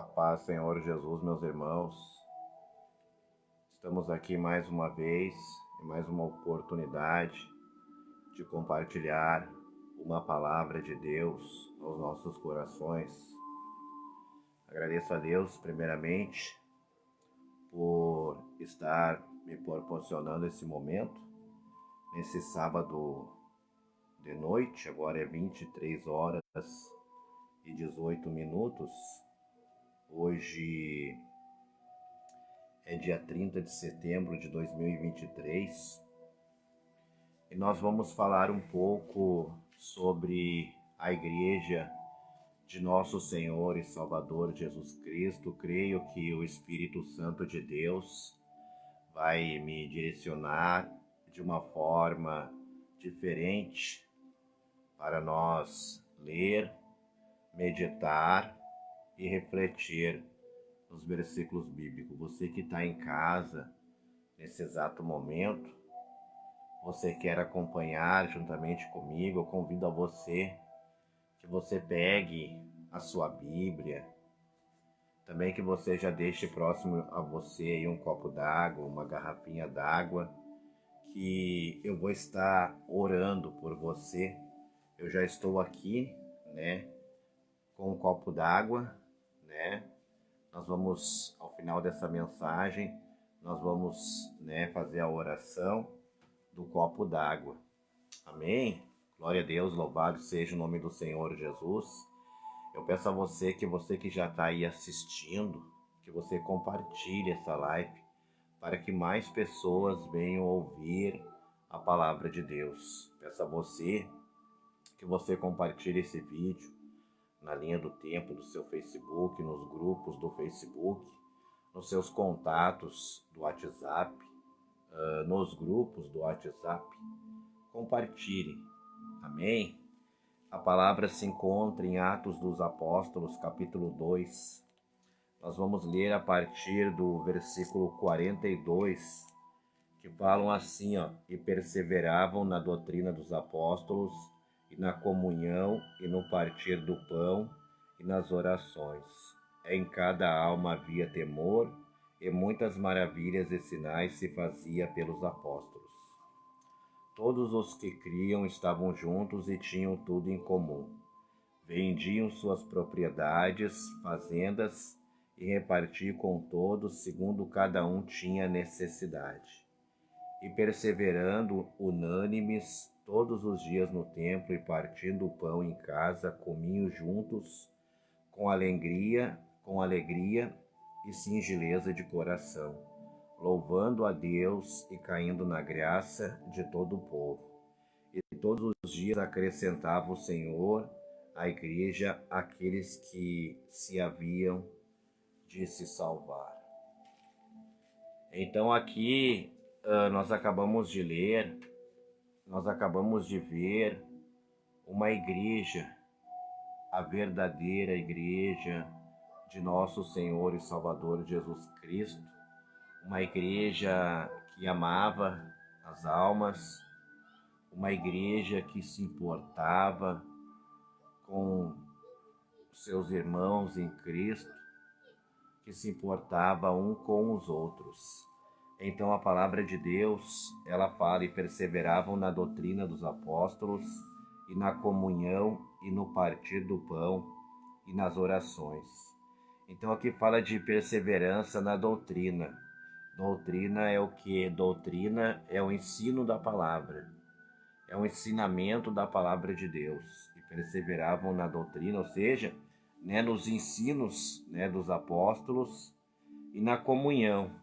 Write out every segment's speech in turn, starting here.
A paz, Senhor Jesus, meus irmãos. Estamos aqui mais uma vez, em mais uma oportunidade de compartilhar uma palavra de Deus aos nossos corações. Agradeço a Deus, primeiramente, por estar me proporcionando esse momento, nesse sábado de noite. Agora é 23 horas e 18 minutos. Hoje é dia 30 de setembro de 2023 e nós vamos falar um pouco sobre a Igreja de Nosso Senhor e Salvador Jesus Cristo. Creio que o Espírito Santo de Deus vai me direcionar de uma forma diferente para nós ler, meditar e refletir nos versículos bíblicos. Você que está em casa nesse exato momento, você quer acompanhar juntamente comigo, eu convido a você que você pegue a sua Bíblia, também que você já deixe próximo a você aí um copo d'água, uma garrafinha d'água, que eu vou estar orando por você. Eu já estou aqui, com um copo d'água, Nós vamos, ao final dessa mensagem, nós vamos, fazer a oração do copo d'água. Amém? Glória a Deus, louvado seja o nome do Senhor Jesus. Eu peço a você que já está aí assistindo, que você compartilhe essa live para que mais pessoas venham ouvir a palavra de Deus. Peço a você que você compartilhe esse vídeo na linha do tempo do seu Facebook, nos grupos do Facebook, nos seus contatos do WhatsApp, nos grupos do WhatsApp. Compartilhe. Amém? A palavra se encontra em Atos dos Apóstolos, capítulo 2. Nós vamos ler a partir do versículo 42, que falam assim, e perseveravam na doutrina dos apóstolos, e na comunhão, e no partir do pão, e nas orações. Em cada alma havia temor, e muitas maravilhas e sinais se fazia pelos apóstolos. Todos os que criam estavam juntos e tinham tudo em comum. Vendiam suas propriedades, fazendas, e repartiam com todos, segundo cada um tinha necessidade. E perseverando unânimes todos os dias no templo e partindo o pão em casa, comiam juntos com alegria e singeleza de coração, louvando a Deus e caindo na graça de todo o povo. E todos os dias acrescentava o Senhor à igreja aqueles que se haviam de se salvar. Então aqui nós acabamos de ler, nós acabamos de ver uma igreja, a verdadeira igreja de nosso Senhor e Salvador Jesus Cristo, uma igreja que amava as almas, uma igreja que se importava com seus irmãos em Cristo, que se importava um com os outros. Então a palavra de Deus, ela fala, e perseveravam na doutrina dos apóstolos, e na comunhão, e no partir do pão, e nas orações. Então aqui fala de perseverança na doutrina. Doutrina é o que? Doutrina é o ensino da palavra. É o ensinamento da palavra de Deus. E perseveravam na doutrina, ou seja, nos ensinos dos apóstolos, e na comunhão.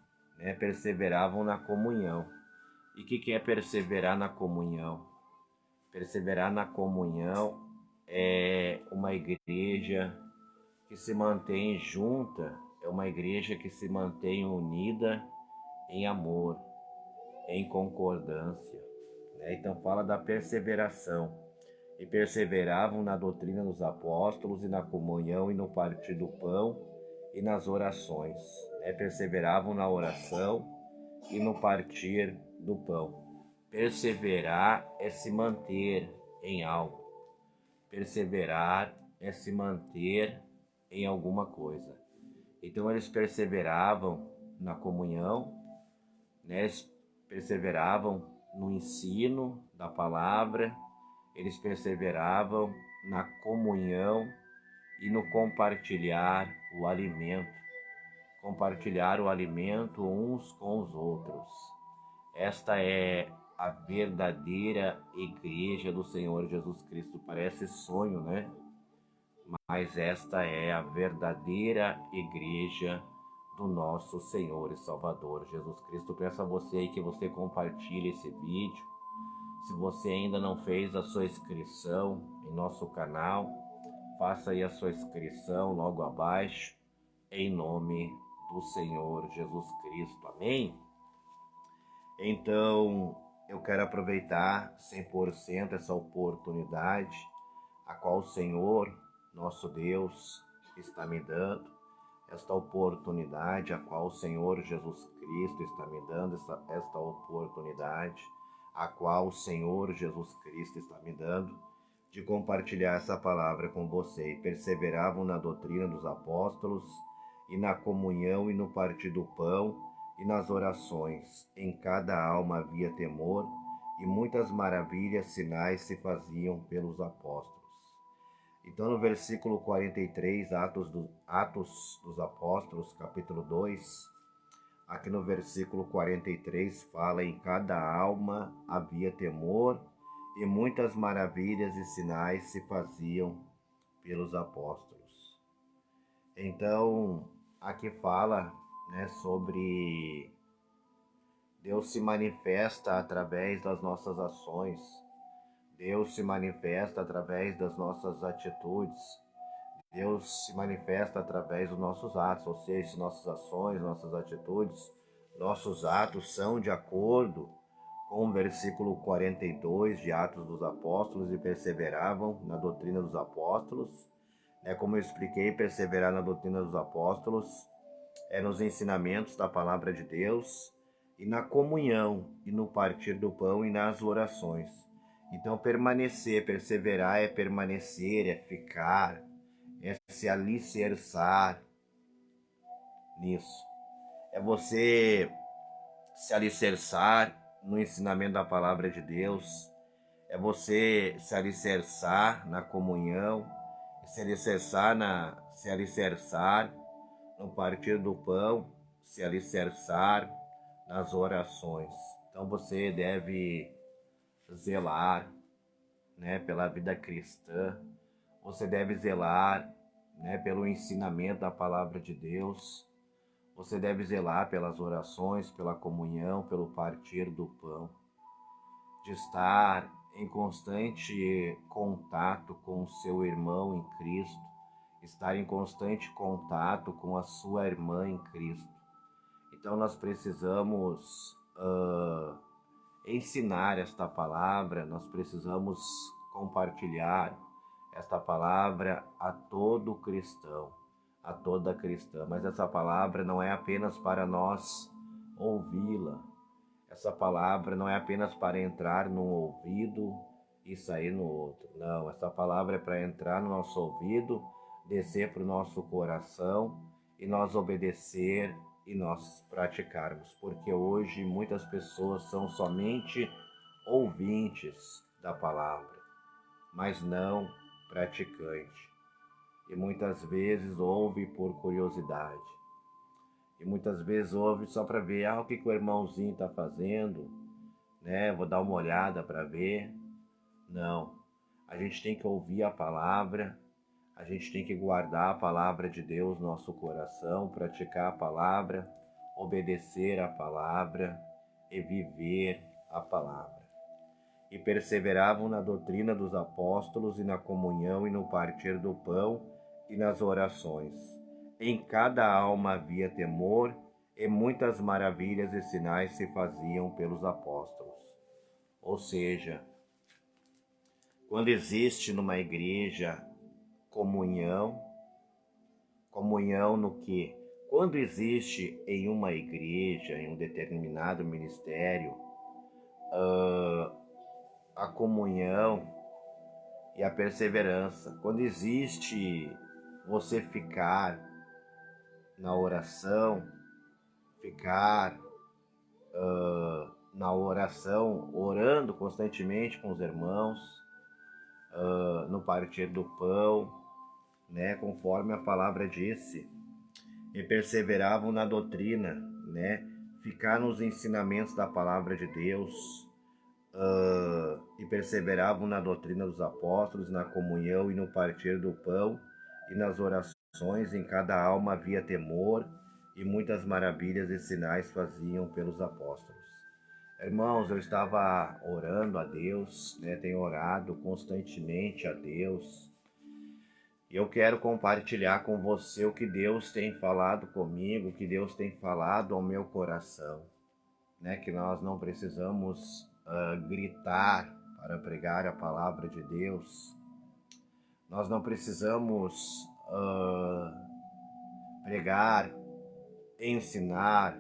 Perseveravam na comunhão. E o que é perseverar na comunhão? Perseverar na comunhão é uma igreja que se mantém junta, é uma igreja que se mantém unida em amor, em concordância. Então fala da perseveração. E perseveravam na doutrina dos apóstolos, e na comunhão, e no partir do pão, e nas orações. Perseveravam na oração e no partir do pão. Perseverar é se manter em algo. Perseverar é se manter em alguma coisa. Então eles perseveravam na comunhão, né? Eles perseveravam no ensino da palavra, eles perseveravam na comunhão e no compartilhar o alimento uns com os outros. Esta é a verdadeira igreja do Senhor Jesus Cristo. Parece sonho, né? Mas esta é a verdadeira igreja do nosso Senhor e Salvador Jesus Cristo. Peço a você aí que você compartilhe esse vídeo. Se você ainda não fez a sua inscrição em nosso canal, faça aí a sua inscrição logo abaixo, em nome do Senhor Jesus Cristo. Amém? Então, eu quero aproveitar 100% essa oportunidade a qual o Senhor, nosso Deus, está me dando, esta oportunidade a qual o Senhor Jesus Cristo está me dando, esta oportunidade a qual o Senhor Jesus Cristo está me dando, de compartilhar essa palavra com você. E perseveravam na doutrina dos apóstolos, e na comunhão, e no partir do pão, e nas orações. Em cada alma havia temor, e muitas maravilhas, sinais se faziam pelos apóstolos. Então, no versículo 43, Atos dos Apóstolos, capítulo 2, aqui no versículo 43 fala: em cada alma havia temor, e muitas maravilhas e sinais se faziam pelos apóstolos. Então, aqui fala, né, sobre Deus se manifesta através das nossas ações, Deus se manifesta através das nossas atitudes, Deus se manifesta através dos nossos atos, ou seja, nossas ações, nossas atitudes, nossos atos são de acordo com o versículo 42 de Atos dos Apóstolos, e perseveravam na doutrina dos apóstolos. Como eu expliquei, perseverar na doutrina dos apóstolos é nos ensinamentos da palavra de Deus, e na comunhão, e no partir do pão, e nas orações. Então, perseverar é permanecer, é ficar, é se alicerçar nisso. É você se alicerçar no ensinamento da palavra de Deus, é você se alicerçar na comunhão, se alicerçar no partir do pão, se alicerçar nas orações. Então você deve zelar, né, pela vida cristã, você deve zelar, né, pelo ensinamento da palavra de Deus, você deve zelar pelas orações, pela comunhão, pelo partir do pão, de estar em constante contato com o seu irmão em Cristo, estar em constante contato com a sua irmã em Cristo. Então nós precisamos ensinar esta palavra, nós precisamos compartilhar esta palavra a todo cristão, a toda cristã. Mas essa palavra não é apenas para nós ouvi-la, essa palavra não é apenas para entrar num ouvido e sair no outro. Não, essa palavra é para entrar no nosso ouvido, descer para o nosso coração e nós obedecer e nós praticarmos. Porque hoje muitas pessoas são somente ouvintes da palavra, mas não praticantes. E muitas vezes ouve por curiosidade. E muitas vezes ouve só para ver o que o irmãozinho está fazendo, né? Vou dar uma olhada para ver. Não, a gente tem que ouvir a palavra, a gente tem que guardar a palavra de Deus no nosso coração, praticar a palavra, obedecer a palavra e viver a palavra. E perseveravam na doutrina dos apóstolos, e na comunhão, e no partir do pão, e nas orações. Em cada alma havia temor, e muitas maravilhas e sinais se faziam pelos apóstolos. Ou seja, quando existe numa igreja comunhão no que? Quando existe em uma igreja, em um determinado ministério, a comunhão e a perseverança. Quando existe você ficar na oração, ficar na oração, orando constantemente com os irmãos, no partir do pão, né, conforme a palavra disse, e perseveravam na doutrina, né, ficar nos ensinamentos da palavra de Deus, e perseveravam na doutrina dos apóstolos, na comunhão e no partir do pão e nas orações. Em cada alma havia temor, e muitas maravilhas e sinais faziam pelos apóstolos. Irmãos, eu estava orando a Deus, né? Tenho orado constantemente a Deus, e eu quero compartilhar com você o que Deus tem falado comigo, o que Deus tem falado ao meu coração, né? Que nós não precisamos gritar para pregar a palavra de Deus. Nós não precisamos pregar, ensinar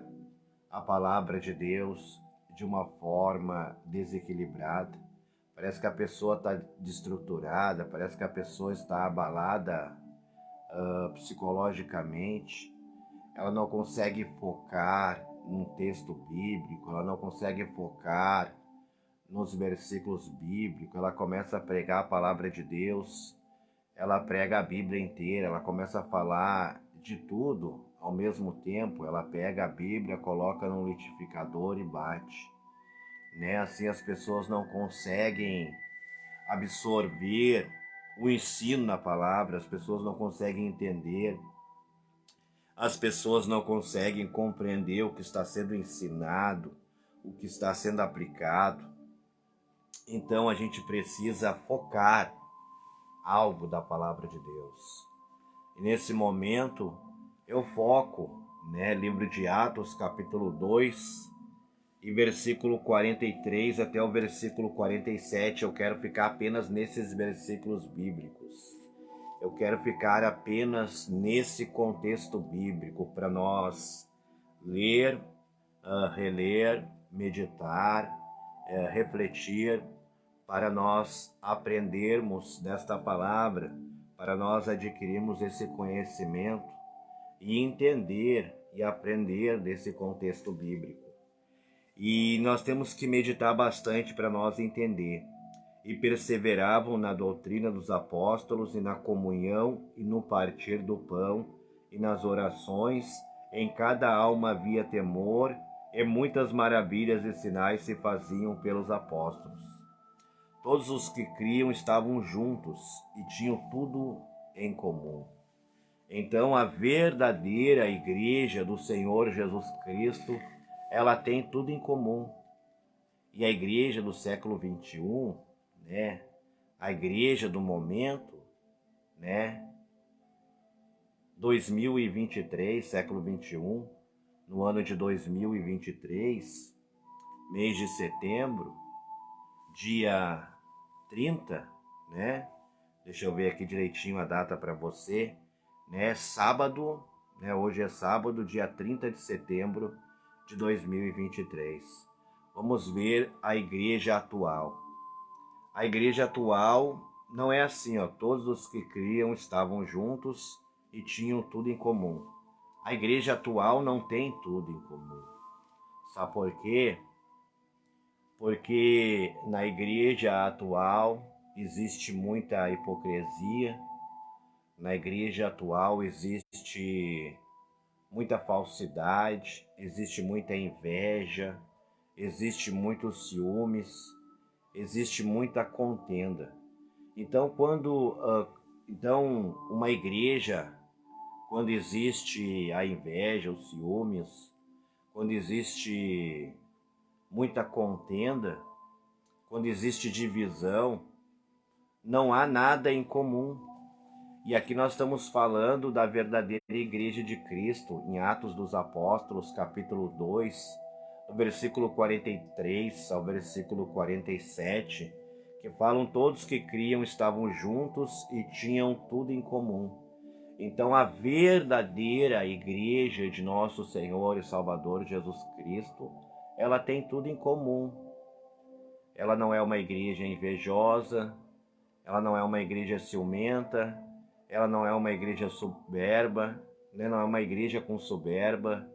a palavra de Deus de uma forma desequilibrada. Parece que a pessoa está destruturada, parece que a pessoa está abalada psicologicamente. Ela não consegue focar num texto bíblico, ela não consegue focar nos versículos bíblicos. Ela começa a pregar a palavra de Deus, ela prega a Bíblia inteira, ela começa a falar de tudo ao mesmo tempo. Ela pega a Bíblia, coloca no liquidificador e bate, né? Assim as pessoas não conseguem absorver o ensino na palavra, as pessoas não conseguem entender, as pessoas não conseguem compreender o que está sendo ensinado, o que está sendo aplicado. Então a gente precisa focar algo da palavra de Deus. E nesse momento eu foco, né, livro de Atos, capítulo 2, e versículo 43 até o versículo 47. Eu quero ficar apenas nesses versículos bíblicos. Eu quero ficar apenas nesse contexto bíblico para nós ler, reler, meditar, refletir, para nós aprendermos desta palavra, para nós adquirirmos esse conhecimento e entender e aprender desse contexto bíblico. E nós temos que meditar bastante para nós entender. E perseveravam na doutrina dos apóstolos e na comunhão e no partir do pão e nas orações. Em cada alma havia temor, e muitas maravilhas e sinais se faziam pelos apóstolos. Todos os que criam estavam juntos e tinham tudo em comum. Então a verdadeira igreja do Senhor Jesus Cristo, ela tem tudo em comum. E a igreja do século 21, né, a igreja do momento, né, 2023, século 21, no ano de 2023, mês de setembro, dia 30, né, deixa eu ver aqui direitinho a data para você, né, sábado, né, hoje é sábado, dia 30 de setembro de 2023. Vamos ver a igreja atual. A igreja atual não é assim, ó. Todos os que criam estavam juntos e tinham tudo em comum. A igreja atual não tem tudo em comum. Sabe por quê? Porque na igreja atual existe muita hipocrisia. Na igreja atual existe muita falsidade, existe muita inveja, existe muitos ciúmes, existe muita contenda. Então, uma igreja, quando existe a inveja, os ciúmes, quando existe muita contenda, quando existe divisão, não há nada em comum. E aqui nós estamos falando da verdadeira igreja de Cristo, em Atos dos Apóstolos, capítulo 2, do versículo 43 ao versículo 47, que falam: todos que criam estavam juntos e tinham tudo em comum. Então a verdadeira igreja de nosso Senhor e Salvador Jesus Cristo, ela tem tudo em comum. Ela não é uma igreja invejosa, ela não é uma igreja ciumenta, ela não é uma igreja soberba, né? Não é uma igreja com soberba,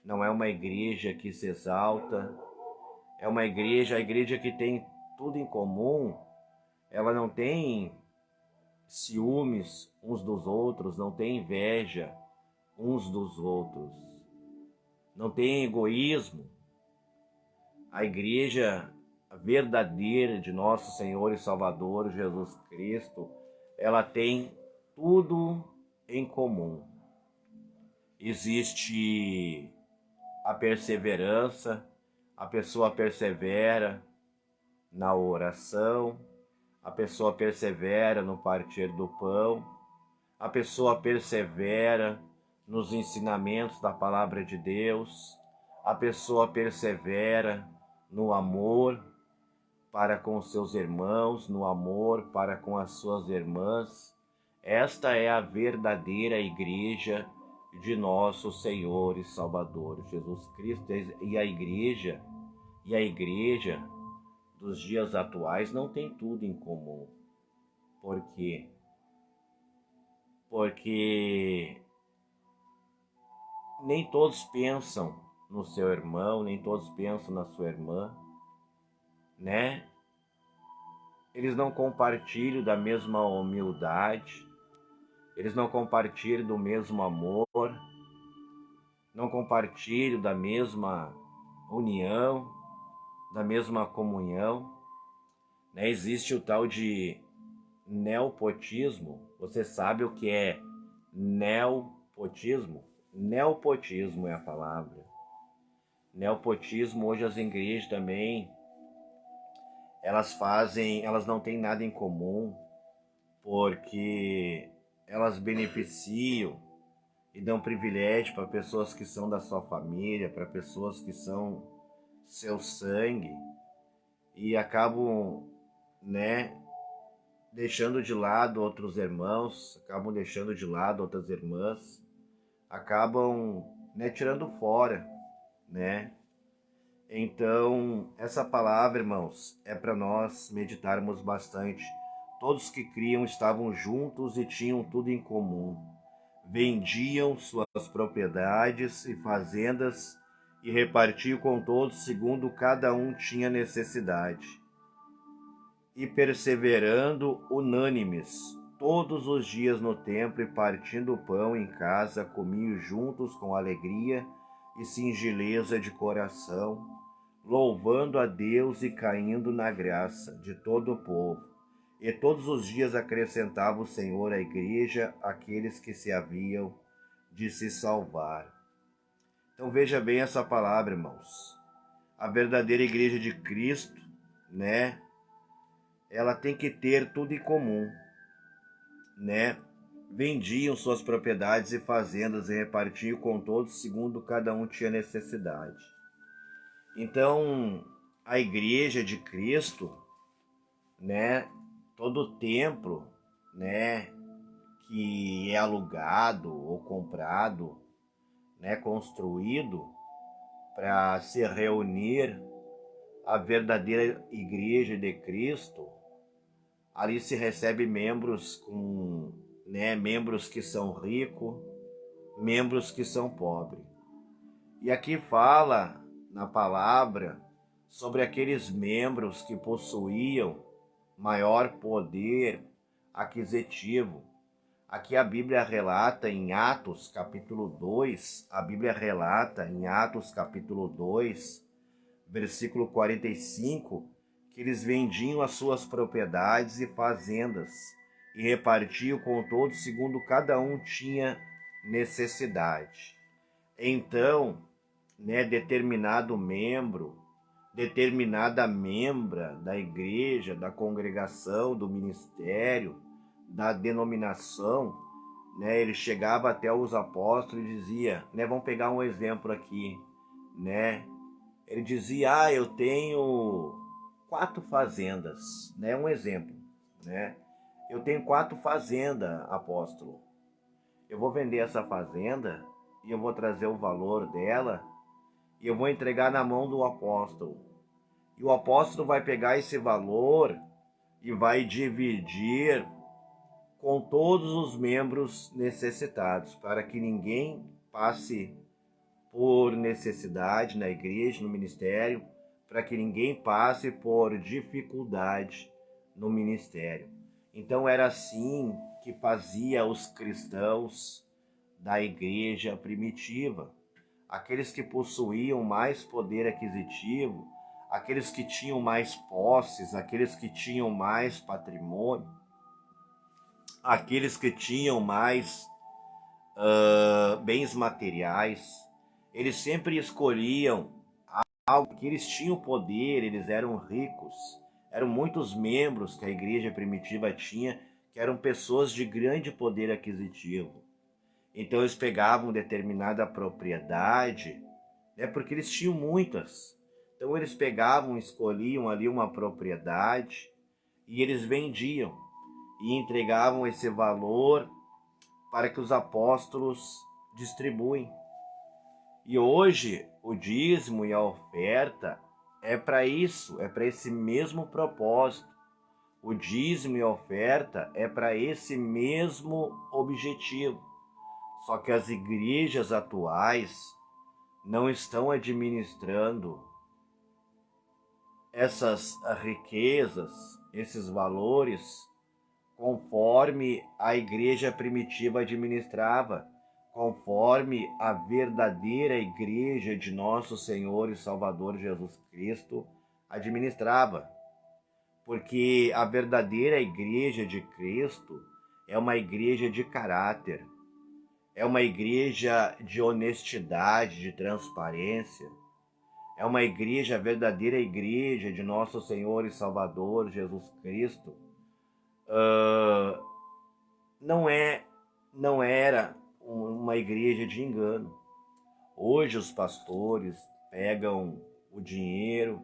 não é uma igreja que se exalta, é uma igreja, a igreja que tem tudo em comum. Ela não tem ciúmes uns dos outros, não tem inveja uns dos outros, não tem egoísmo. A igreja verdadeira de nosso Senhor e Salvador Jesus Cristo, ela tem tudo em comum. Existe a perseverança, a pessoa persevera na oração, a pessoa persevera no partir do pão, a pessoa persevera nos ensinamentos da palavra de Deus, a pessoa persevera no amor para com seus irmãos, no amor para com as suas irmãs. Esta é a verdadeira igreja de nosso Senhor e Salvador Jesus Cristo. E a igreja dos dias atuais não tem tudo em comum. Por quê? Porque nem todos pensam no seu irmão, nem todos pensam na sua irmã, né? Eles não compartilham da mesma humildade, eles não compartilham do mesmo amor, não compartilham da mesma união, da mesma comunhão, né? Existe o tal de neopotismo. Você sabe o que é neopotismo? Neopotismo é a palavra. Neopotismo, hoje as igrejas também, elas não têm nada em comum, porque elas beneficiam e dão privilégio para pessoas que são da sua família, para pessoas que são seu sangue, e acabam, né, deixando de lado outros irmãos, acabam deixando de lado outras irmãs, acabam, né, tirando fora, né? Então, essa palavra, irmãos, é para nós meditarmos bastante. Todos que criam estavam juntos e tinham tudo em comum. Vendiam suas propriedades e fazendas e repartiam com todos segundo cada um tinha necessidade. E perseverando unânimes, todos os dias no templo e partindo o pão em casa, comiam juntos com alegria e singeleza de coração, louvando a Deus e caindo na graça de todo o povo. E todos os dias acrescentava o Senhor à igreja aqueles que se haviam de se salvar. Então veja bem essa palavra, irmãos. A verdadeira igreja de Cristo, né? Ela tem que ter tudo em comum, né? Vendiam suas propriedades e fazendas e repartiam com todos segundo cada um tinha necessidade. Então, a igreja de Cristo, né, todo o templo, né, que é alugado ou comprado, né, construído para se reunir a verdadeira igreja de Cristo, ali se recebe membros membros que são ricos, membros que são pobres. E aqui fala na palavra sobre aqueles membros que possuíam maior poder aquisitivo. Aqui a Bíblia relata em Atos capítulo 2, versículo 45, que eles vendiam as suas propriedades e fazendas e repartiam com todos segundo cada um tinha necessidade. Então, né, determinado membro, determinada membra da igreja, da congregação, do ministério, da denominação, né, ele chegava até os apóstolos e dizia, né, vamos pegar um exemplo aqui, né, ele dizia, eu tenho 4 fazendas, né, um exemplo, né, eu tenho 4 fazendas, apóstolo, eu vou vender essa fazenda e eu vou trazer o valor dela e eu vou entregar na mão do apóstolo. E o apóstolo vai pegar esse valor e vai dividir com todos os membros necessitados, para que ninguém passe por necessidade na igreja, no ministério, para que ninguém passe por dificuldade no ministério. Então era assim que fazia os cristãos da igreja primitiva. Aqueles que possuíam mais poder aquisitivo, aqueles que tinham mais posses, aqueles que tinham mais patrimônio, aqueles que tinham mais bens materiais, eles sempre escolhiam algo que eles tinham poder, eles eram ricos. Eram muitos membros que a igreja primitiva tinha, que eram pessoas de grande poder aquisitivo. Então eles pegavam determinada propriedade, né, porque eles tinham muitas. Então eles pegavam, escolhiam ali uma propriedade e eles vendiam e entregavam esse valor para que os apóstolos distribuem. E hoje o dízimo e a oferta é para isso, é para esse mesmo propósito. O dízimo e a oferta é para esse mesmo objetivo. Só que as igrejas atuais não estão administrando essas riquezas, esses valores, conforme a igreja primitiva administrava, conforme a verdadeira igreja de nosso Senhor e Salvador Jesus Cristo administrava. Porque a verdadeira igreja de Cristo é uma igreja de caráter, é uma igreja de honestidade, de transparência, é uma igreja, a verdadeira igreja de nosso Senhor e Salvador Jesus Cristo. Não era uma igreja de engano. Hoje os pastores pegam o dinheiro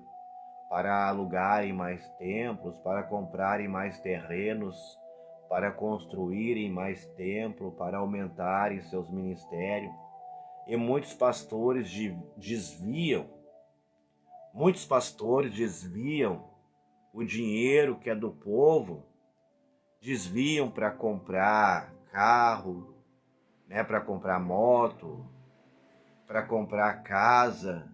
para alugarem mais templos, para comprarem mais terrenos, para construírem mais templos, para aumentarem seus ministérios. E muitos pastores desviam o dinheiro que é do povo, desviam para comprar carro, né, para comprar moto, para comprar casa,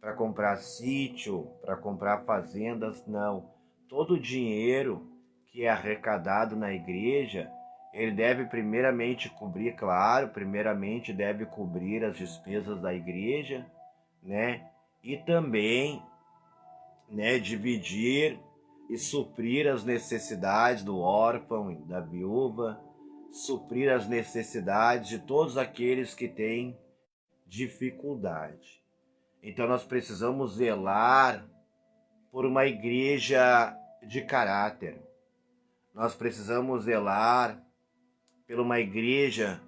para comprar sítio, para comprar fazendas. Não. Todo o dinheiro que é arrecadado na igreja, ele deve primeiramente cobrir, claro, primeiramente deve cobrir as despesas da igreja, né? E também, né, dividir e suprir as necessidades do órfão e da viúva, suprir as necessidades de todos aqueles que têm dificuldade. Então nós precisamos zelar por uma igreja de caráter. Nós precisamos zelar por uma igreja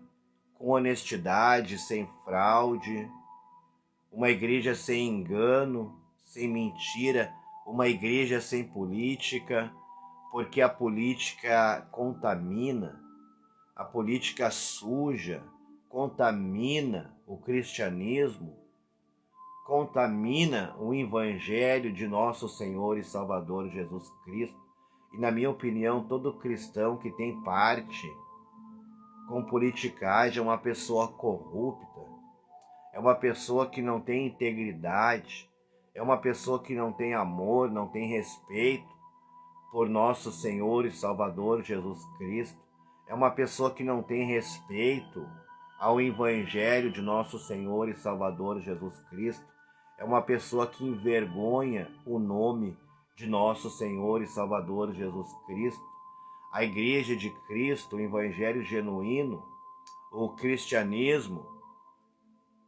com honestidade, sem fraude, uma igreja sem engano, sem mentira, uma igreja sem política, porque a política contamina, a política suja, contamina o cristianismo, contamina o evangelho de nosso Senhor e Salvador Jesus Cristo. E na minha opinião, todo cristão que tem parte com politicagem é uma pessoa corrupta, é uma pessoa que não tem integridade, é uma pessoa que não tem amor, não tem respeito por nosso Senhor e Salvador Jesus Cristo, é uma pessoa que não tem respeito ao evangelho de nosso Senhor e Salvador Jesus Cristo, é uma pessoa que envergonha o nome de nosso Senhor e Salvador Jesus Cristo. A igreja de Cristo, o evangelho genuíno, o cristianismo,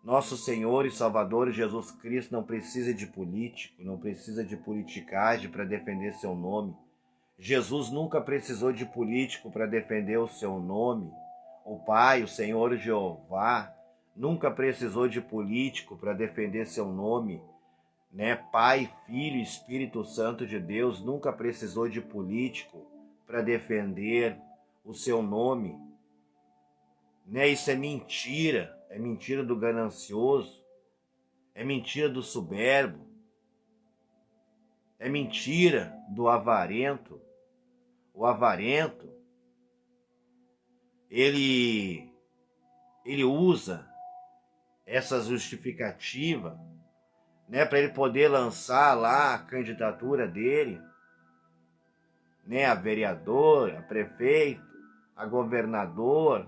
nosso Senhor e Salvador Jesus Cristo não precisa de político, não precisa de politicagem para defender seu nome. Jesus nunca precisou de político para defender o seu nome. O Pai, o Senhor Jeová, nunca precisou de político para defender seu nome, né? Pai, Filho e Espírito Santo de Deus nunca precisou de político para defender o seu nome, né? Isso é mentira do ganancioso, é mentira do soberbo, é mentira do avarento. O avarento, ele usa essa justificativa, né, para ele poder lançar lá a candidatura dele, né, a vereador, a prefeito, a governador,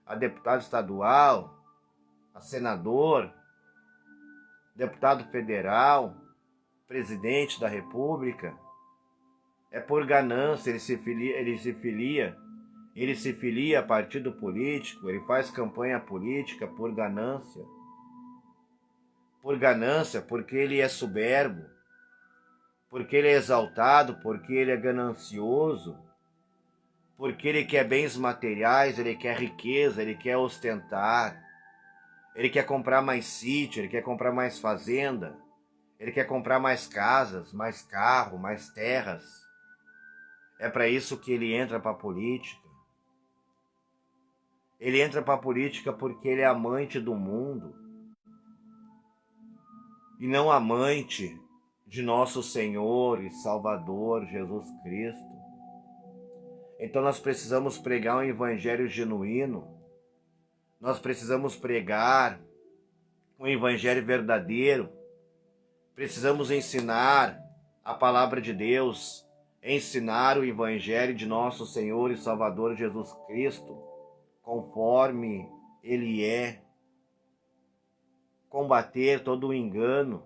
a deputado estadual, a senador, deputado federal, presidente da República. É por ganância, ele se filia a partido político, ele faz campanha política por ganância. Por ganância, porque ele é soberbo, porque ele é exaltado, porque ele é ganancioso, porque ele quer bens materiais, ele quer riqueza, ele quer ostentar, ele quer comprar mais sítio, ele quer comprar mais fazenda, ele quer comprar mais casas, mais carro, mais terras. É para isso que ele entra para a política. Ele entra para a política porque ele é amante do mundo e não amante de nosso Senhor e Salvador Jesus Cristo. Então nós precisamos pregar um evangelho genuíno, nós precisamos pregar um evangelho verdadeiro, precisamos ensinar a palavra de Deus, ensinar o evangelho de nosso Senhor e Salvador Jesus Cristo, conforme ele é, combater todo o engano,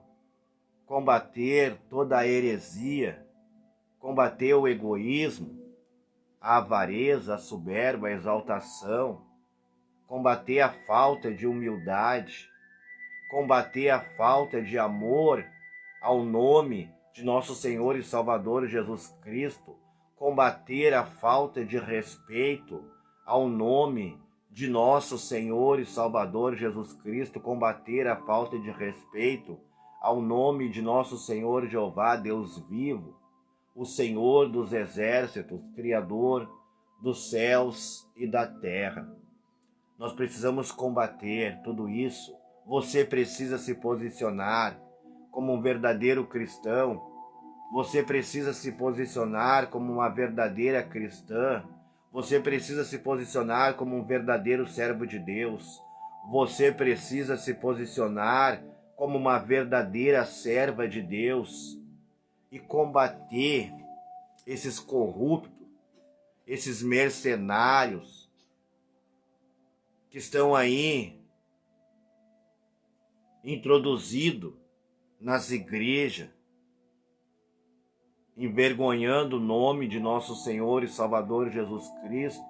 combater toda a heresia, combater o egoísmo, a avareza, a soberba, a exaltação, combater a falta de humildade, combater a falta de amor ao nome de nosso Senhor e Salvador Jesus Cristo, combater a falta de respeito ao nome de nosso Senhor e Salvador Jesus Cristo, combater a falta de respeito ao nome de nosso Senhor Jeová, Deus vivo, o Senhor dos exércitos, Criador dos céus e da terra. Nós precisamos combater tudo isso. Você precisa se posicionar como um verdadeiro cristão. Você precisa se posicionar como uma verdadeira cristã. Você precisa se posicionar como um verdadeiro servo de Deus. Você precisa se posicionar como uma verdadeira serva de Deus e combater esses corruptos, esses mercenários que estão aí introduzidos nas igrejas, envergonhando o nome de nosso Senhor e Salvador Jesus Cristo,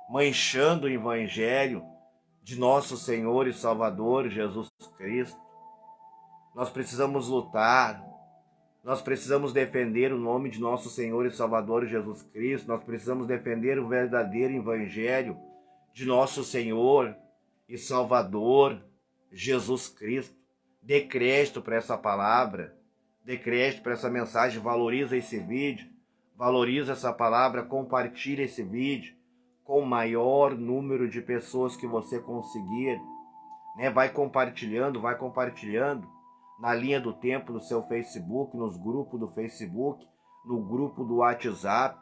manchando o evangelho de nosso Senhor e Salvador Jesus Cristo. Nós precisamos lutar, nós precisamos defender o nome de nosso Senhor e Salvador Jesus Cristo, nós precisamos defender o verdadeiro evangelho de nosso Senhor e Salvador Jesus Cristo. Dê crédito para essa palavra, dê crédito para essa mensagem, valoriza esse vídeo, valoriza essa palavra, compartilha esse vídeo com o maior número de pessoas que você conseguir, né? Vai compartilhando na linha do tempo, no seu Facebook, nos grupos do Facebook, no grupo do WhatsApp,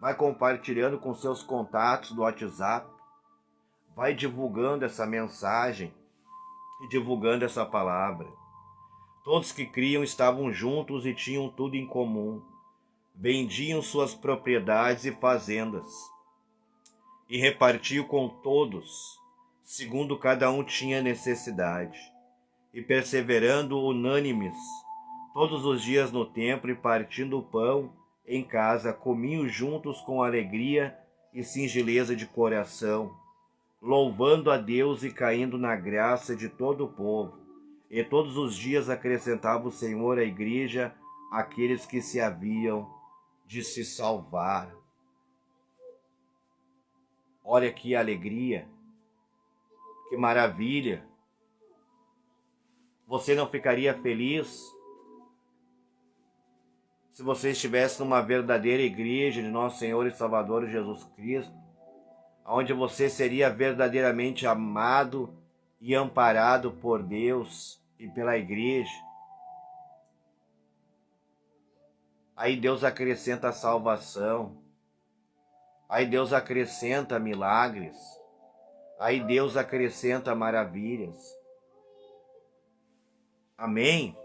vai compartilhando com seus contatos do WhatsApp, vai divulgando essa mensagem e divulgando essa palavra. Todos que criam estavam juntos e tinham tudo em comum. Vendiam suas propriedades e fazendas e repartiam com todos, segundo cada um tinha necessidade. E perseverando unânimes, todos os dias no templo e partindo o pão em casa, comiam juntos com alegria e singeleza de coração, louvando a Deus e caindo na graça de todo o povo. E todos os dias acrescentava o Senhor à igreja aqueles que se haviam de se salvar. Olha que alegria, que maravilha. Você não ficaria feliz se você estivesse numa verdadeira igreja de nosso Senhor e Salvador Jesus Cristo, onde você seria verdadeiramente amado e amparado por Deus e pela igreja? Aí Deus acrescenta a salvação, Aí Deus acrescenta milagres. Aí Deus acrescenta maravilhas. Amém?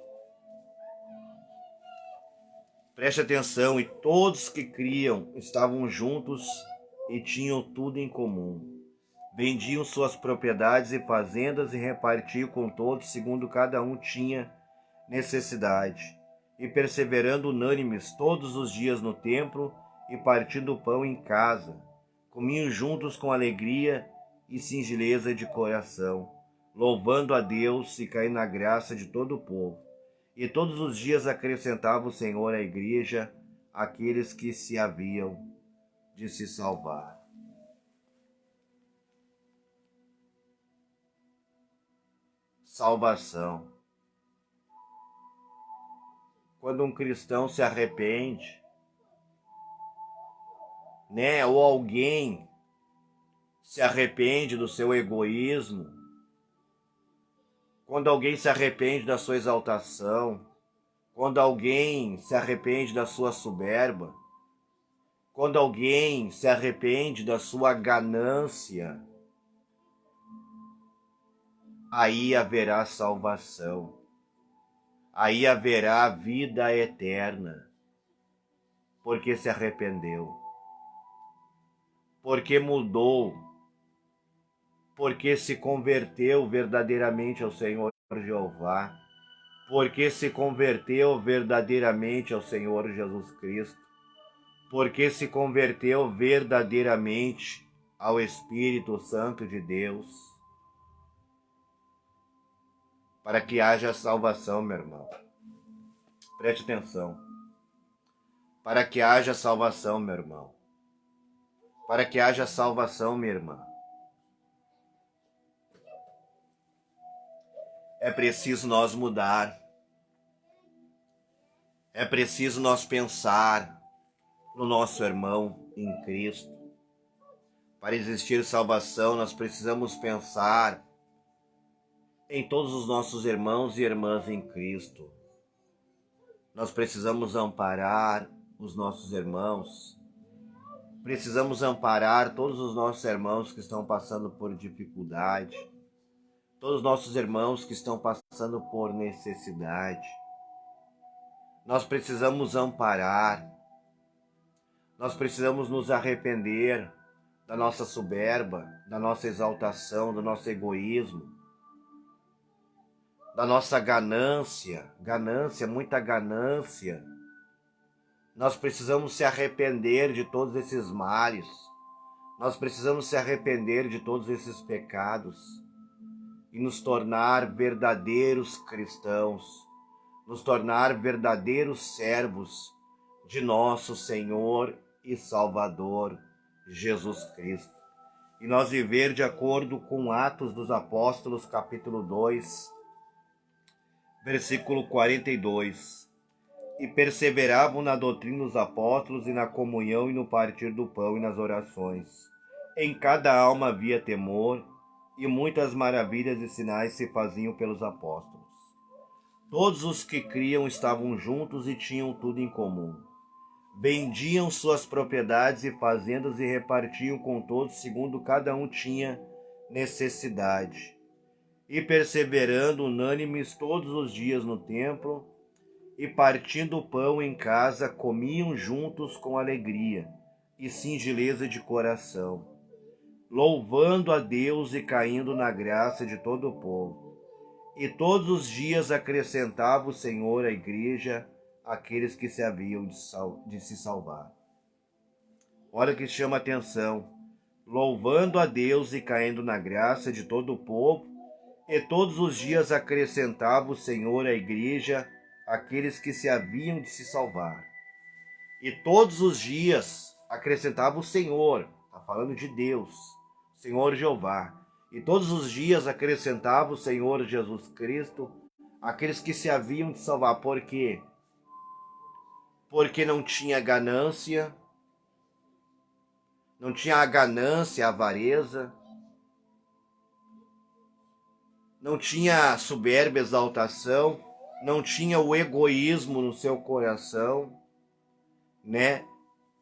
Preste atenção, e todos que criam estavam juntos e tinham tudo em comum. Vendiam suas propriedades e fazendas e repartiam com todos, segundo cada um tinha necessidade. E perseverando unânimes todos os dias no templo e partindo o pão em casa, comiam juntos com alegria e singeleza de coração, louvando a Deus e caindo na graça de todo o povo. E todos os dias acrescentava o Senhor à igreja aqueles que se haviam de se salvar. Salvação. Quando um cristão se arrepende, ou alguém se arrepende do seu egoísmo, quando alguém se arrepende da sua exaltação, quando alguém se arrepende da sua soberba, quando alguém se arrepende da sua ganância, aí haverá salvação, aí haverá vida eterna, porque se arrependeu, porque mudou, porque se converteu verdadeiramente ao Senhor Jeová, porque se converteu verdadeiramente ao Senhor Jesus Cristo, porque se converteu verdadeiramente ao Espírito Santo de Deus, para que haja salvação, meu irmão. Preste atenção. Para que haja salvação, meu irmão. Para que haja salvação, minha irmã. É preciso nós mudar. É preciso nós pensar no nosso irmão em Cristo. Para existir salvação, nós precisamos pensar em todos os nossos irmãos e irmãs em Cristo. Nós precisamos amparar os nossos irmãos. Precisamos amparar todos os nossos irmãos que estão passando por dificuldade. Todos os nossos irmãos que estão passando por necessidade. Nós precisamos amparar. Nós precisamos nos arrepender da nossa soberba, da nossa exaltação, do nosso egoísmo, da nossa ganância, muita ganância. Nós precisamos se arrepender de todos esses males. Nós precisamos se arrepender de todos esses pecados e nos tornar verdadeiros cristãos, nos tornar verdadeiros servos de nosso Senhor e Salvador Jesus Cristo. E nós viver de acordo com Atos dos Apóstolos, capítulo 2, versículo 42. E perseveravam na doutrina dos apóstolos e na comunhão e no partir do pão e nas orações. Em cada alma havia temor, e muitas maravilhas e sinais se faziam pelos apóstolos. Todos os que criam estavam juntos e tinham tudo em comum. Vendiam suas propriedades e fazendas e repartiam com todos, segundo cada um tinha necessidade. E perseverando unânimes todos os dias no templo, e partindo o pão em casa, comiam juntos com alegria e singeleza de coração, louvando a Deus e caindo na graça de todo o povo. E todos os dias acrescentava o Senhor à igreja aqueles que se haviam de se salvar. Olha que chama atenção. Louvando a Deus e caindo na graça de todo o povo, e todos os dias acrescentava o Senhor à igreja aqueles que se haviam de se salvar. E todos os dias acrescentava o Senhor, está falando de Deus, Senhor Jeová. E todos os dias acrescentava o Senhor Jesus Cristo aqueles que se haviam de salvar. Por quê? Porque não tinha ganância, não tinha a ganância, a avareza, não tinha soberba, exaltação, não tinha o egoísmo no seu coração,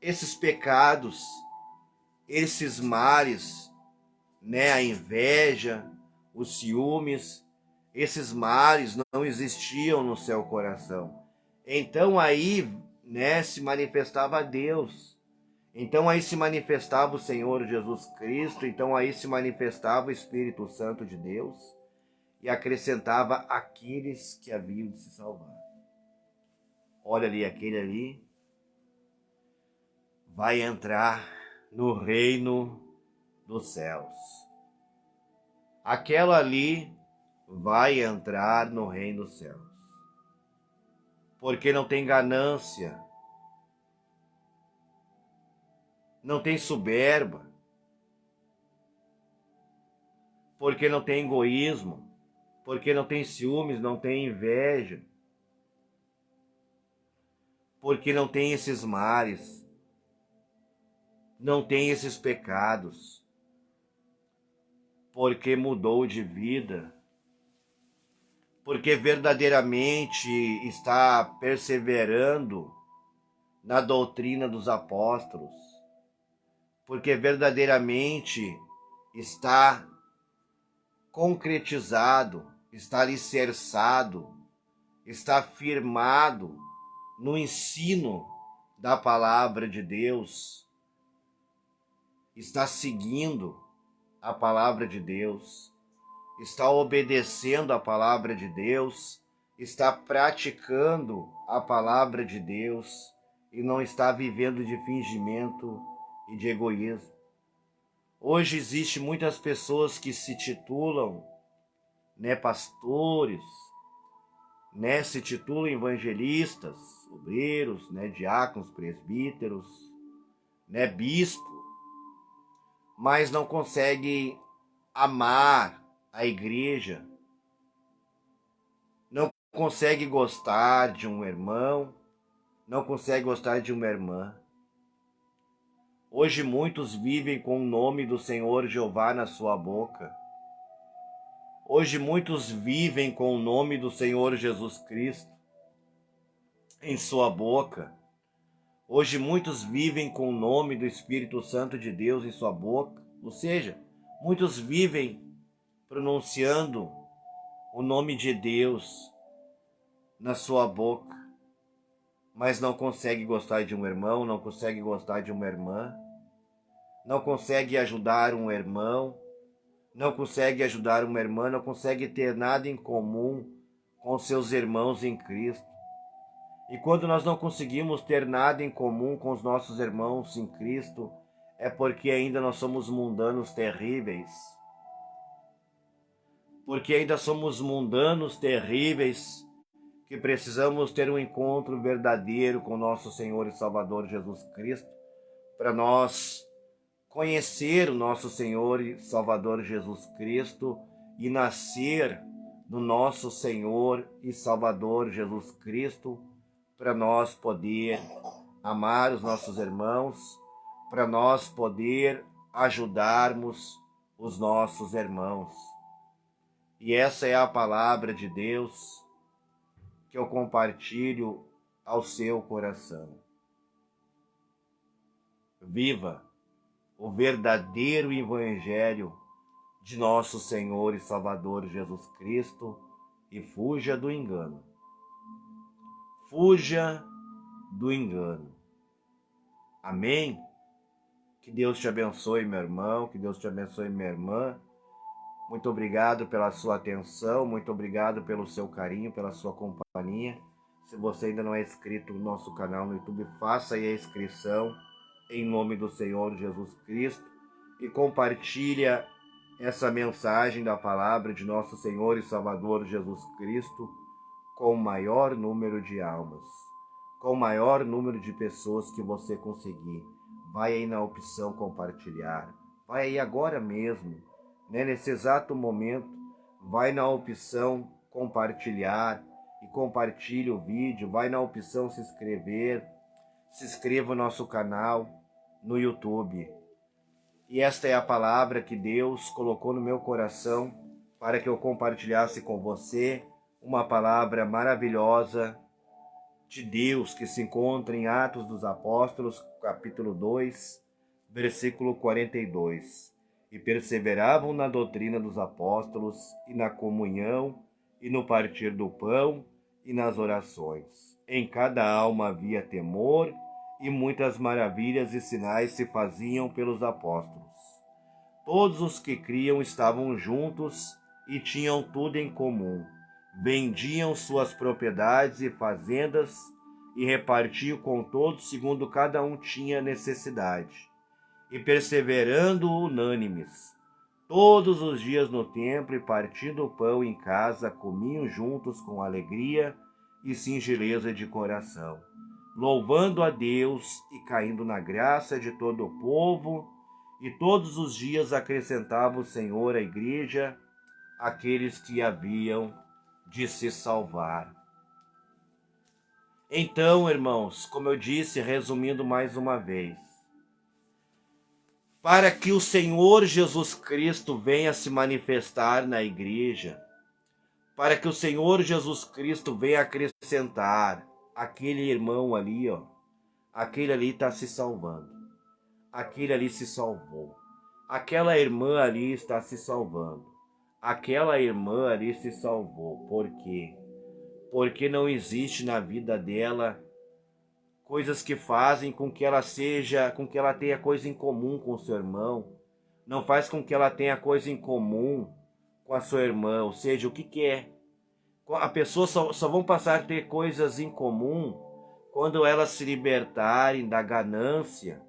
Esses pecados esses males, né, a inveja, os ciúmes, esses males não existiam no seu coração. Então aí, né, se manifestava Deus. Então aí se manifestava o Senhor Jesus Cristo, então aí se manifestava o Espírito Santo de Deus e acrescentava aqueles que haviam de se salvar. Olha ali, aquele ali vai entrar no reino dos céus. Aquela ali vai entrar no reino dos céus. Porque não tem ganância, não tem soberba, porque não tem egoísmo, porque não tem ciúmes, não tem inveja, porque não tem esses males, não tem esses pecados, porque mudou de vida, porque verdadeiramente está perseverando na doutrina dos apóstolos, porque verdadeiramente está concretizado, está alicerçado, está firmado no ensino da palavra de Deus, está seguindo a palavra de Deus, está obedecendo a palavra de Deus, está praticando a palavra de Deus e não está vivendo de fingimento e de egoísmo. Hoje existe muitas pessoas que se titulam, né, pastores, né, se titulam evangelistas, obreiros, né, diáconos, presbíteros, né, bispo, mas não conseguem amar a igreja, não consegue gostar de um irmão, não consegue gostar de uma irmã. Hoje muitos vivem com o nome do Senhor Jeová na sua boca. Hoje muitos vivem com o nome do Senhor Jesus Cristo em sua boca. Hoje muitos vivem com o nome do Espírito Santo de Deus em sua boca. Ou seja, muitos vivem pronunciando o nome de Deus na sua boca, mas não consegue gostar de um irmão, não consegue gostar de uma irmã, não consegue ajudar um irmão, não consegue ajudar uma irmã, não consegue ter nada em comum com seus irmãos em Cristo. E quando nós não conseguimos ter nada em comum com os nossos irmãos em Cristo, é porque ainda nós somos mundanos terríveis. Porque ainda somos mundanos terríveis, que precisamos ter um encontro verdadeiro com nosso Senhor e Salvador Jesus Cristo, para nós conhecer o nosso Senhor e Salvador Jesus Cristo e nascer no nosso Senhor e Salvador Jesus Cristo, para nós poder amar os nossos irmãos, para nós poder ajudarmos os nossos irmãos. E essa é a palavra de Deus que eu compartilho ao seu coração. Viva o verdadeiro Evangelho de nosso Senhor e Salvador Jesus Cristo e fuja do engano. Fuja do engano. Amém? Que Deus te abençoe, meu irmão, que Deus te abençoe, minha irmã. Muito obrigado pela sua atenção, muito obrigado pelo seu carinho, pela sua companhia. Se você ainda não é inscrito no nosso canal no YouTube, faça aí a inscrição em nome do Senhor Jesus Cristo e compartilha essa mensagem da palavra de nosso Senhor e Salvador Jesus Cristo com o maior número de almas, com o maior número de pessoas que você conseguir. Vai aí na opção compartilhar, vai aí agora mesmo, né, nesse exato momento, vai na opção compartilhar e compartilhe o vídeo, vai na opção se inscrever, se inscreva no nosso canal no YouTube. E esta é a palavra que Deus colocou no meu coração para que eu compartilhasse com você, uma palavra maravilhosa de Deus que se encontra em Atos dos Apóstolos, capítulo 2, versículo 42. E perseveravam na doutrina dos apóstolos, e na comunhão, e no partir do pão, e nas orações. Em cada alma havia temor, e muitas maravilhas e sinais se faziam pelos apóstolos. Todos os que criam estavam juntos e tinham tudo em comum. Vendiam suas propriedades e fazendas e repartiam com todos segundo cada um tinha necessidade. E perseverando unânimes, todos os dias no templo e partindo o pão em casa, comiam juntos com alegria e singeleza de coração, louvando a Deus e caindo na graça de todo o povo. E todos os dias acrescentava o Senhor à igreja aqueles que haviam de se salvar. Então, irmãos, como eu disse, resumindo mais uma vez, para que o Senhor Jesus Cristo venha se manifestar na igreja, para que o Senhor Jesus Cristo venha acrescentar aquele irmão ali, aquele ali está se salvando. Aquele ali se salvou. Aquela irmã ali está se salvando. Aquela irmã ali se salvou. Por quê? Porque não existe na vida dela coisas que fazem com que ela tenha coisa em comum com o seu irmão. Não faz com que ela tenha coisa em comum com a sua irmã. Ou seja, o que é? A pessoa só vão passar a ter coisas em comum quando elas se libertarem da ganância,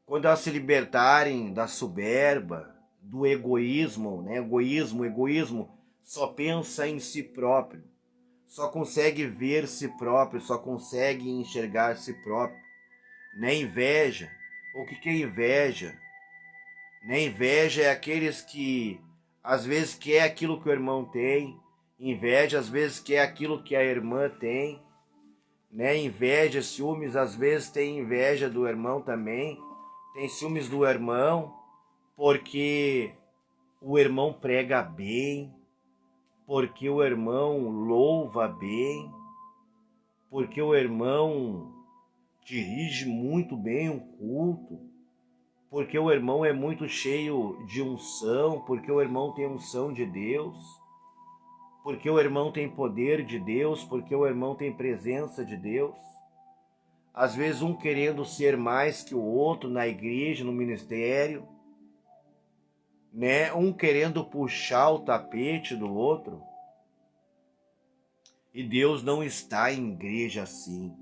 quando elas se libertarem da soberba, do egoísmo, né? Egoísmo só pensa em si próprio, só consegue ver si próprio, só consegue enxergar si próprio. Né? Inveja. O que é inveja? Né? Inveja é aqueles que às vezes quer aquilo que o irmão tem, inveja às vezes quer aquilo que a irmã tem, né? Inveja, ciúmes, às vezes tem inveja do irmão também. Tem ciúmes do irmão porque o irmão prega bem, porque o irmão louva bem, porque o irmão dirige muito bem um culto, porque o irmão é muito cheio de unção, porque o irmão tem unção de Deus, porque o irmão tem poder de Deus, porque o irmão tem presença de Deus. Às vezes um querendo ser mais que o outro na igreja, no ministério, né? Um querendo puxar o tapete do outro. E Deus não está em igreja assim.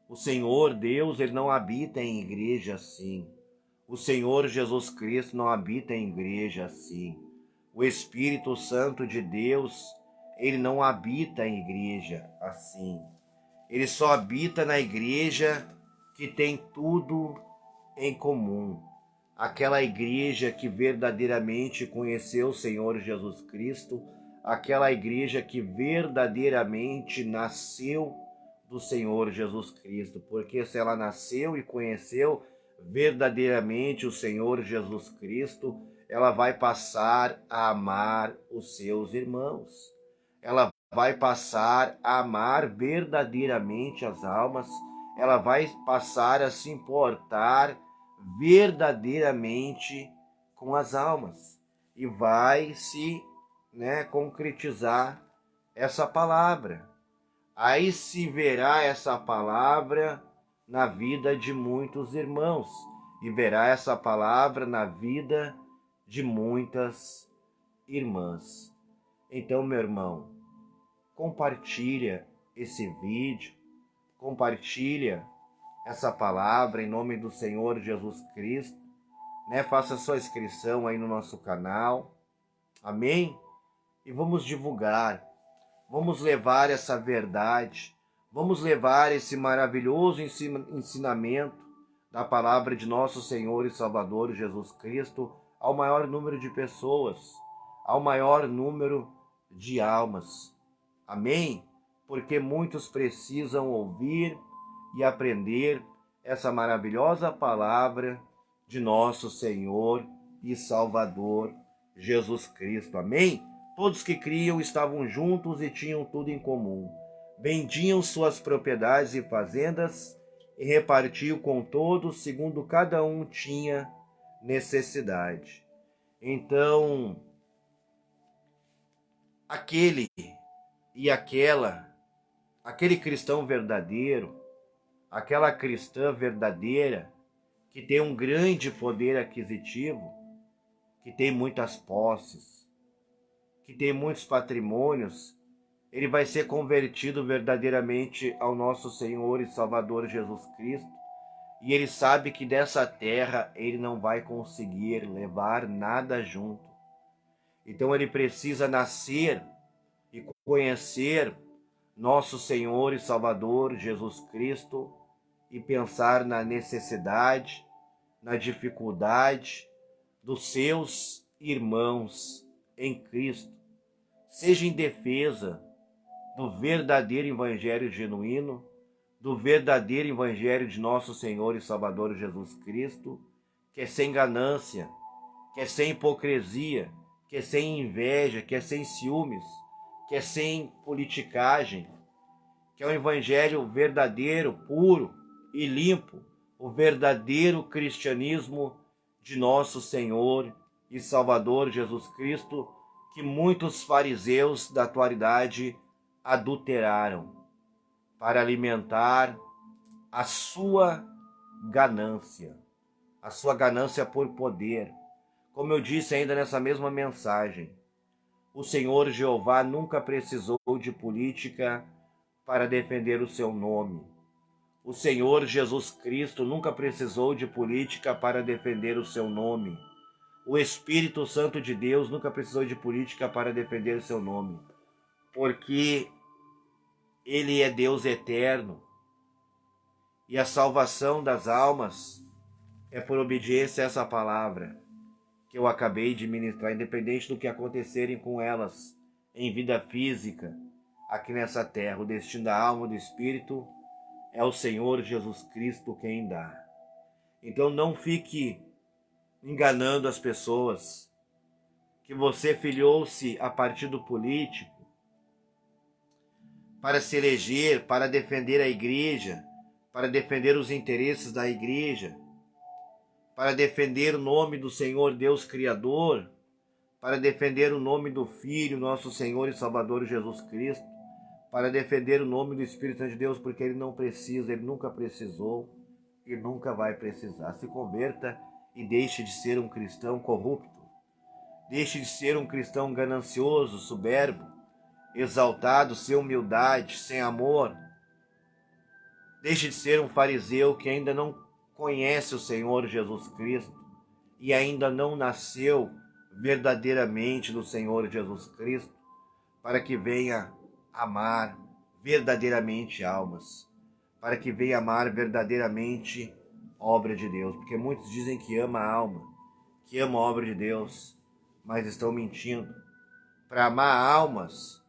O Senhor Deus, Ele não habita em igreja assim. O Senhor Jesus Cristo não habita em igreja assim. O Espírito Santo de Deus, Ele não habita em igreja assim. Ele só habita na igreja que tem tudo em comum. Aquela igreja que verdadeiramente conheceu o Senhor Jesus Cristo, aquela igreja que verdadeiramente nasceu do Senhor Jesus Cristo. Porque se ela nasceu e conheceu verdadeiramente o Senhor Jesus Cristo, ela vai passar a amar os seus irmãos. Ela vai passar a amar verdadeiramente as almas, ela vai passar a se importar verdadeiramente com as almas e vai se concretizar essa palavra. Aí se verá essa palavra na vida de muitos irmãos e verá essa palavra na vida de muitas irmãs. Então, meu irmão, compartilha esse vídeo, compartilha essa palavra em nome do Senhor Jesus Cristo, né? Faça sua inscrição aí no nosso canal, amém? E vamos divulgar, vamos levar essa verdade, vamos levar esse maravilhoso ensinamento da palavra de nosso Senhor e Salvador Jesus Cristo ao maior número de pessoas, ao maior número de almas. Amém? Porque muitos precisam ouvir e aprender essa maravilhosa palavra de nosso Senhor e Salvador Jesus Cristo. Amém? Todos que criam estavam juntos e tinham tudo em comum. Vendiam suas propriedades e fazendas e repartiu com todos segundo cada um tinha necessidade. Então, aquele cristão verdadeiro, aquela cristã verdadeira, que tem um grande poder aquisitivo, que tem muitas posses, que tem muitos patrimônios, ele vai ser convertido verdadeiramente ao nosso Senhor e Salvador Jesus Cristo, e ele sabe que dessa terra ele não vai conseguir levar nada junto. Então ele precisa nascer e conhecer nosso Senhor e Salvador Jesus Cristo e pensar na necessidade, na dificuldade dos seus irmãos em Cristo, seja em defesa do verdadeiro evangelho genuíno, do verdadeiro evangelho de nosso Senhor e Salvador Jesus Cristo, que é sem ganância, que é sem hipocrisia, que é sem inveja, que é sem ciúmes, que é sem politicagem, que é um evangelho verdadeiro, puro e limpo, o verdadeiro cristianismo de nosso Senhor e Salvador Jesus Cristo, que muitos fariseus da atualidade adulteraram para alimentar a sua ganância por poder. Como eu disse ainda nessa mesma mensagem, o Senhor Jeová nunca precisou de política para defender o seu nome. O Senhor Jesus Cristo nunca precisou de política para defender o seu nome. O Espírito Santo de Deus nunca precisou de política para defender o seu nome, porque Ele é Deus eterno e a salvação das almas é por obediência a essa palavra que eu acabei de ministrar, independente do que acontecerem com elas em vida física aqui nessa terra. O destino da alma e do espírito é o Senhor Jesus Cristo quem dá. Então não fique enganando as pessoas que você filiou-se a partido político para se eleger, para defender a igreja, para defender os interesses da igreja, para defender o nome do Senhor Deus Criador, para defender o nome do Filho, nosso Senhor e Salvador Jesus Cristo, para defender o nome do Espírito Santo de Deus, porque ele não precisa, ele nunca precisou e nunca vai precisar. Se converta e deixe de ser um cristão corrupto, deixe de ser um cristão ganancioso, soberbo, exaltado, sem humildade, sem amor. Deixe de ser um fariseu que ainda não conhece o Senhor Jesus Cristo e ainda não nasceu verdadeiramente do Senhor Jesus Cristo, para que venha amar verdadeiramente almas, para que venha amar verdadeiramente obra de Deus, porque muitos dizem que ama a alma, que ama a obra de Deus, mas estão mentindo. Para amar almas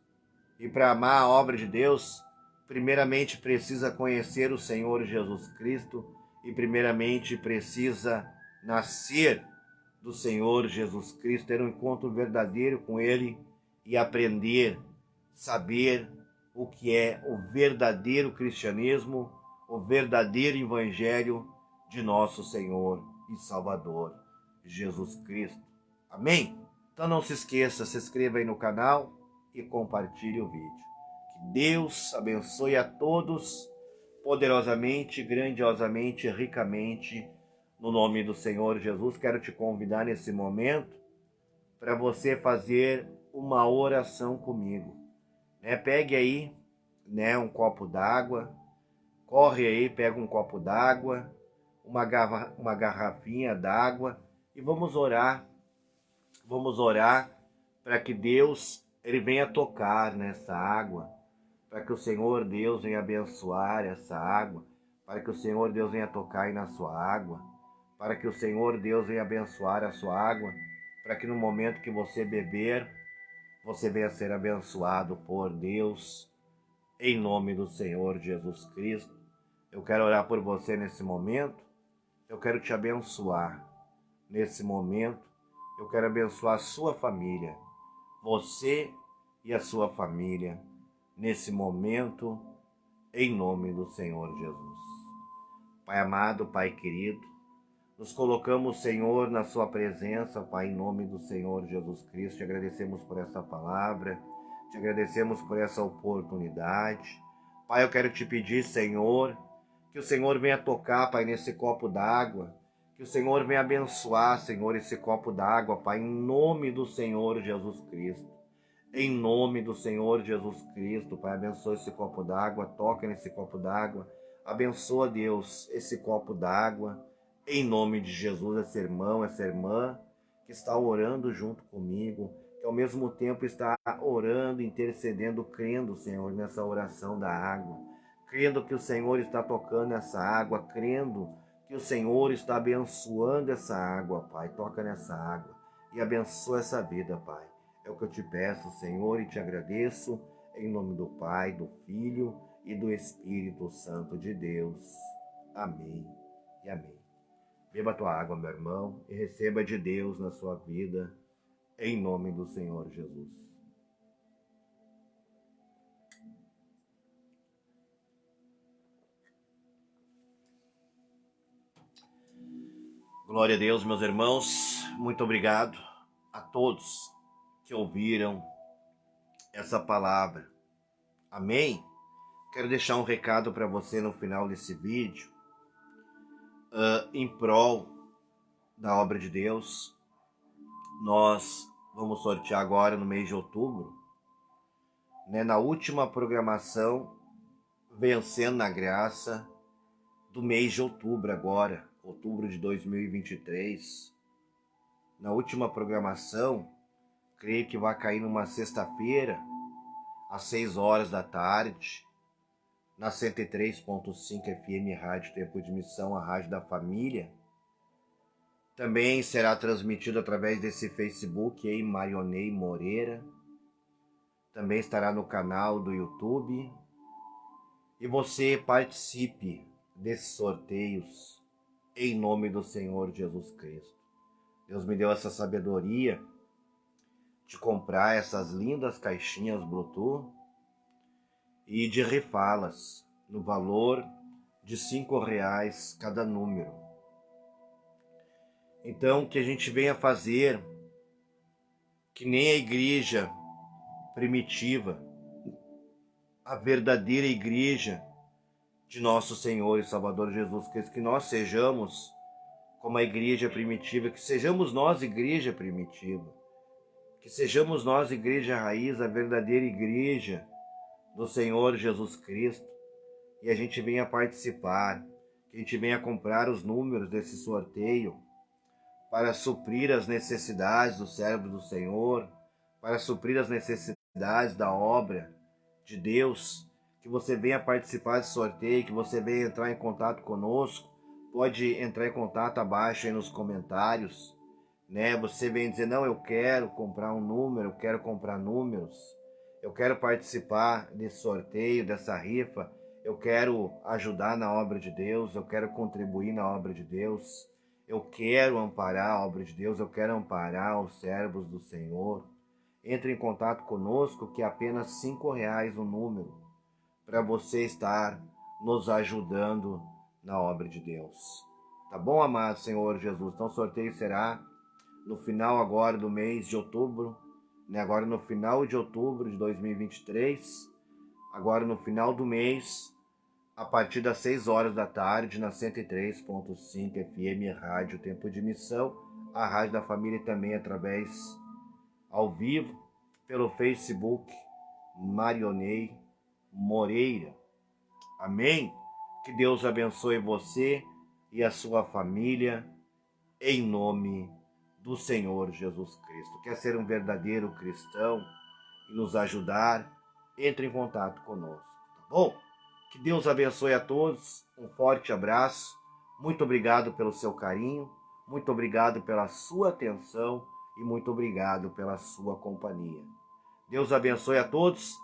e para amar a obra de Deus, primeiramente precisa conhecer o Senhor Jesus Cristo e primeiramente precisa nascer do Senhor Jesus Cristo, ter um encontro verdadeiro com Ele e aprender, saber o que é o verdadeiro cristianismo, o verdadeiro evangelho de nosso Senhor e Salvador Jesus Cristo. Amém? Então não se esqueça, se inscreva aí no canal e compartilhe o vídeo. Que Deus abençoe a todos poderosamente, grandiosamente, ricamente, no nome do Senhor Jesus. Quero te convidar nesse momento para você fazer uma oração comigo. Pegue aí um copo d'água, corre aí, pega um copo d'água, uma garrafinha d'água e vamos orar. Vamos orar para que Deus ele venha tocar nessa água, para que o Senhor Deus venha abençoar essa água, para que o Senhor Deus venha tocar aí na sua água, para que o Senhor Deus venha abençoar a sua água, para que no momento que você beber, você venha ser abençoado por Deus, em nome do Senhor Jesus Cristo. Eu quero orar por você nesse momento, eu quero te abençoar nesse momento, eu quero abençoar a sua família, você e a sua família, nesse momento, em nome do Senhor Jesus. Pai amado, Pai querido, nos colocamos, Senhor, na sua presença, Pai, em nome do Senhor Jesus Cristo. Te agradecemos por essa palavra, te agradecemos por essa oportunidade. Pai, eu quero te pedir, Senhor, que o Senhor venha tocar, Pai, nesse copo d'água, que o Senhor venha abençoar, Senhor, esse copo d'água, Pai, em nome do Senhor Jesus Cristo. Em nome do Senhor Jesus Cristo, Pai, abençoa esse copo d'água, toca nesse copo d'água, abençoa, Deus, esse copo d'água, em nome de Jesus, esse irmão, essa irmã que está orando junto comigo, que ao mesmo tempo está orando, intercedendo, crendo, Senhor, nessa oração da água, crendo que o Senhor está tocando essa água, crendo que o Senhor está abençoando essa água, Pai. Toca nessa água e abençoa essa vida, Pai. É o que eu te peço, Senhor, e te agradeço, em nome do Pai, do Filho e do Espírito Santo de Deus. Amém e amém. Beba a tua água, meu irmão, e receba de Deus na sua vida, em nome do Senhor Jesus. Glória a Deus, meus irmãos. Muito obrigado a todos que ouviram essa palavra. Amém? Quero deixar um recado para você no final desse vídeo, em prol da obra de Deus. Nós vamos sortear agora no mês de outubro, né, na última programação, Vencendo na Graça, do mês de outubro agora, outubro de 2023. Na última programação, creio que vai cair numa sexta-feira, às 6 horas da tarde, na 103.5 FM Rádio Tempo de Missão, a Rádio da Família. Também será transmitido através desse Facebook aí, Marionei Moreira. Também estará no canal do YouTube. E você participe desses sorteios em nome do Senhor Jesus Cristo. Deus me deu essa sabedoria de comprar essas lindas caixinhas Bluetooth e de rifá-las no valor de R$5 cada número. Então, que a gente venha fazer que nem a igreja primitiva, a verdadeira igreja de nosso Senhor e Salvador Jesus Cristo, que nós sejamos como a igreja primitiva, que sejamos nós igreja primitiva, que sejamos nós igreja raiz, a verdadeira igreja do Senhor Jesus Cristo, e a gente venha participar, que a gente venha comprar os números desse sorteio para suprir as necessidades do servo do Senhor, para suprir as necessidades da obra de Deus, que você venha participar desse sorteio, que você venha entrar em contato conosco. Pode entrar em contato abaixo aí nos comentários, né? Você vem dizer, não, eu quero comprar um número, eu quero comprar números, eu quero participar desse sorteio, dessa rifa, eu quero ajudar na obra de Deus, eu quero contribuir na obra de Deus, eu quero amparar a obra de Deus, eu quero amparar os servos do Senhor. Entre em contato conosco, que é apenas R$5 o número, para você estar nos ajudando na obra de Deus. Tá bom, amado Senhor Jesus? Então o sorteio será no final agora do mês de outubro, né? Agora no final de outubro de 2023, agora no final do mês, a partir das 6 horas da tarde, na 103.5 FM Rádio Tempo de Missão, a Rádio da Família, também através ao vivo pelo Facebook Marionei Moreira. Amém? Que Deus abençoe você e a sua família, em nome do Senhor Jesus Cristo. Quer ser um verdadeiro cristão e nos ajudar? Entre em contato conosco, tá bom? Que Deus abençoe a todos, um forte abraço, muito obrigado pelo seu carinho, muito obrigado pela sua atenção e muito obrigado pela sua companhia. Deus abençoe a todos,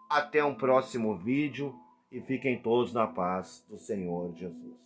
até um próximo vídeo e fiquem todos na paz do Senhor Jesus.